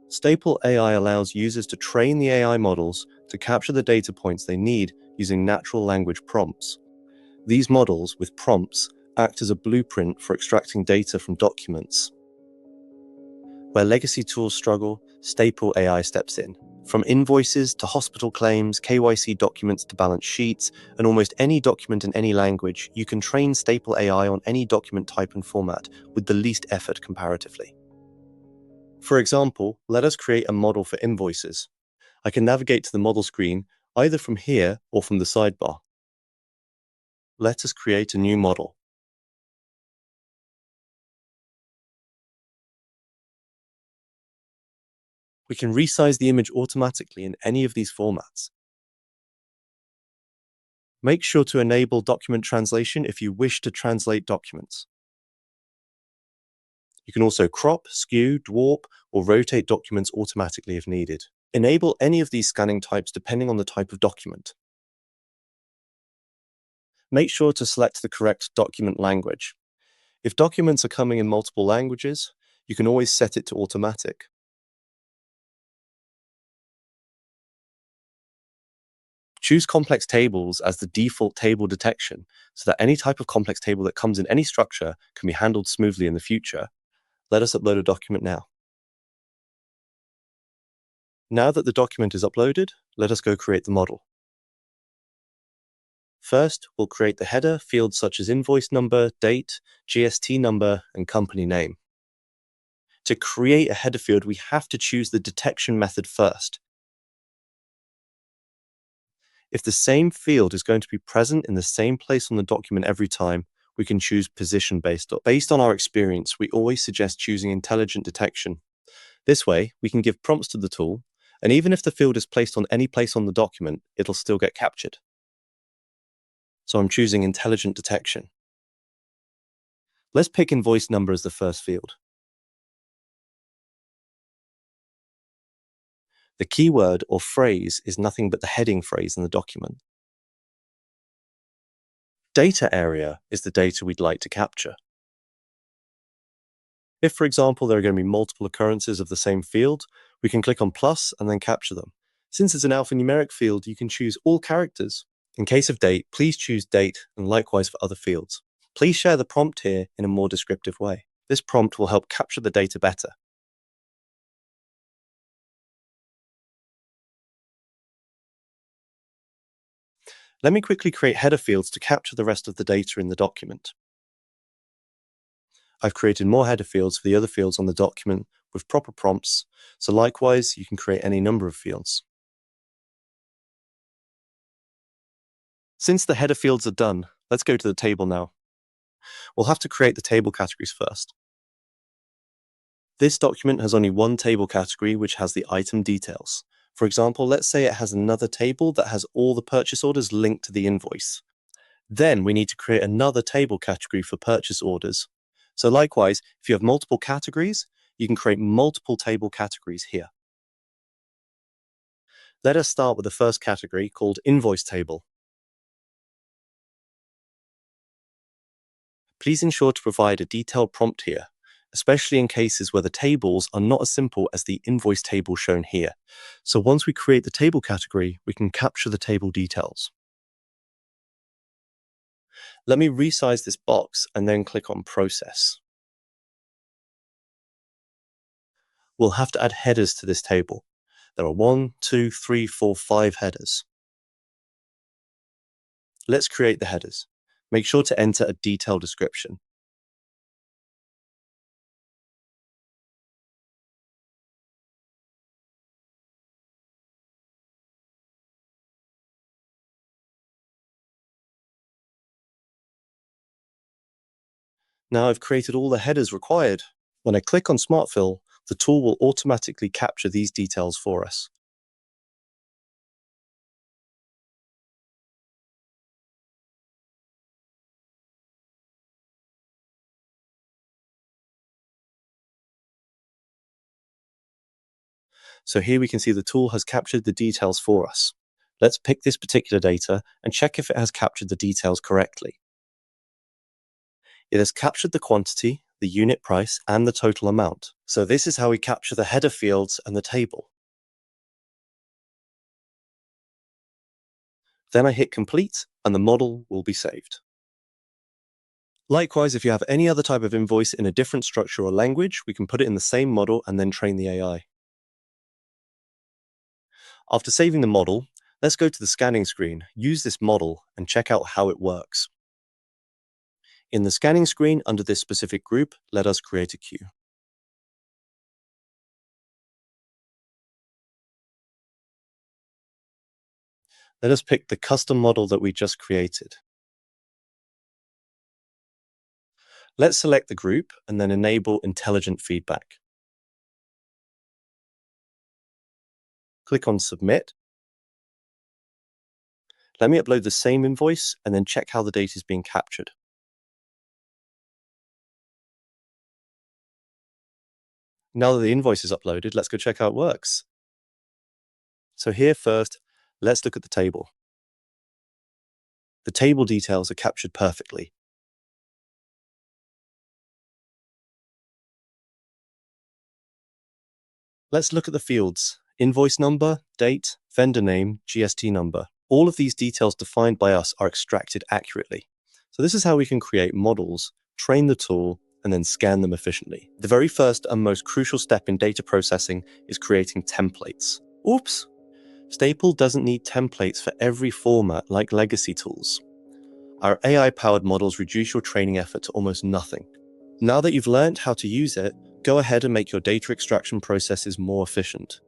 Staple AI allows users to train the AI models to capture the data points they need using natural language prompts. These models, with prompts, act as a blueprint for extracting data from documents. Where legacy tools struggle, Staple AI steps in. From invoices to hospital claims, KYC documents to balance sheets, and almost any document in any language, you can train Staple AI on any document type and format with the least effort comparatively. For example, let us create a model for invoices. I can navigate to the model screen either from here or from the sidebar. Let us create a new model. We can resize the image automatically in any of these formats. Make sure to enable document translation if you wish to translate documents. You can also crop, skew, dwarf, or rotate documents automatically if needed. Enable any of these scanning types depending on the type of document. Make sure to select the correct document language. If documents are coming in multiple languages, you can always set it to automatic. Choose complex tables as the default table detection so that any type of complex table that comes in any structure can be handled smoothly in the future. Let us upload a document now. Now that the document is uploaded, let us go create the model. First, we'll create the header, fields such as invoice number, date, GST number, and company name. To create a header field, we have to choose the detection method first. If the same field is going to be present in the same place on the document every time, we can choose position based. Based on our experience, we always suggest choosing intelligent detection. This way, we can give prompts to the tool, and even if the field is placed on any place on the document, it'll still get captured. So I'm choosing intelligent detection. Let's pick invoice number as the first field. The keyword or phrase is nothing but the heading phrase in the document. Data area is the data we'd like to capture. If, for example, there are going to be multiple occurrences of the same field, we can click on plus and then capture them. Since it's an alphanumeric field, you can choose all characters. In case of date, please choose date, and likewise for other fields. Please share the prompt here in a more descriptive way. This prompt will help capture the data better. Let me quickly create header fields to capture the rest of the data in the document. I've created more header fields for the other fields on the document with proper prompts, so likewise, you can create any number of fields. Since the header fields are done, let's go to the table now. We'll have to create the table categories first. This document has only one table category, which has the item details. For example, let's say it has another table that has all the purchase orders linked to the invoice. Then we need to create another table category for purchase orders. So likewise, if you have multiple categories, you can create multiple table categories here. Let us start with the first category called invoice table. Please ensure to provide a detailed prompt here, especially in cases where the tables are not as simple as the invoice table shown here. So once we create the table category, we can capture the table details. Let me resize this box and then click on Process. We'll have to add headers to this table. There are 1, 2, 3, 4, 5 headers. Let's create the headers. Make sure to enter a detailed description. Now I've created all the headers required. When I click on Smart Fill, the tool will automatically capture these details for us. So here we can see the tool has captured the details for us. Let's pick this particular data and check if it has captured the details correctly. It has captured the quantity, the unit price, and the total amount. So this is how we capture the header fields and the table. Then I hit complete, and the model will be saved. Likewise, if you have any other type of invoice in a different structure or language, we can put it in the same model and then train the AI. After saving the model, let's go to the scanning screen, use this model, and check out how it works. In the scanning screen, under this specific group, let us create a queue. Let us pick the custom model that we just created. Let's select the group and then enable intelligent feedback. Click on Submit. Let me upload the same invoice and then check how the data is being captured. Now that the invoice is uploaded, let's go check how it works. So here first, let's look at the table. The table details are captured perfectly. Let's look at the fields: invoice number, date, vendor name, GST number. All of these details defined by us are extracted accurately. So this is how we can create models, train the tool, and then scan them efficiently. The very first and most crucial step in data processing is creating templates. Oops! Staple doesn't need templates for every format like legacy tools. Our AI-powered models reduce your training effort to almost nothing. Now that you've learned how to use it, go ahead and make your data extraction processes more efficient.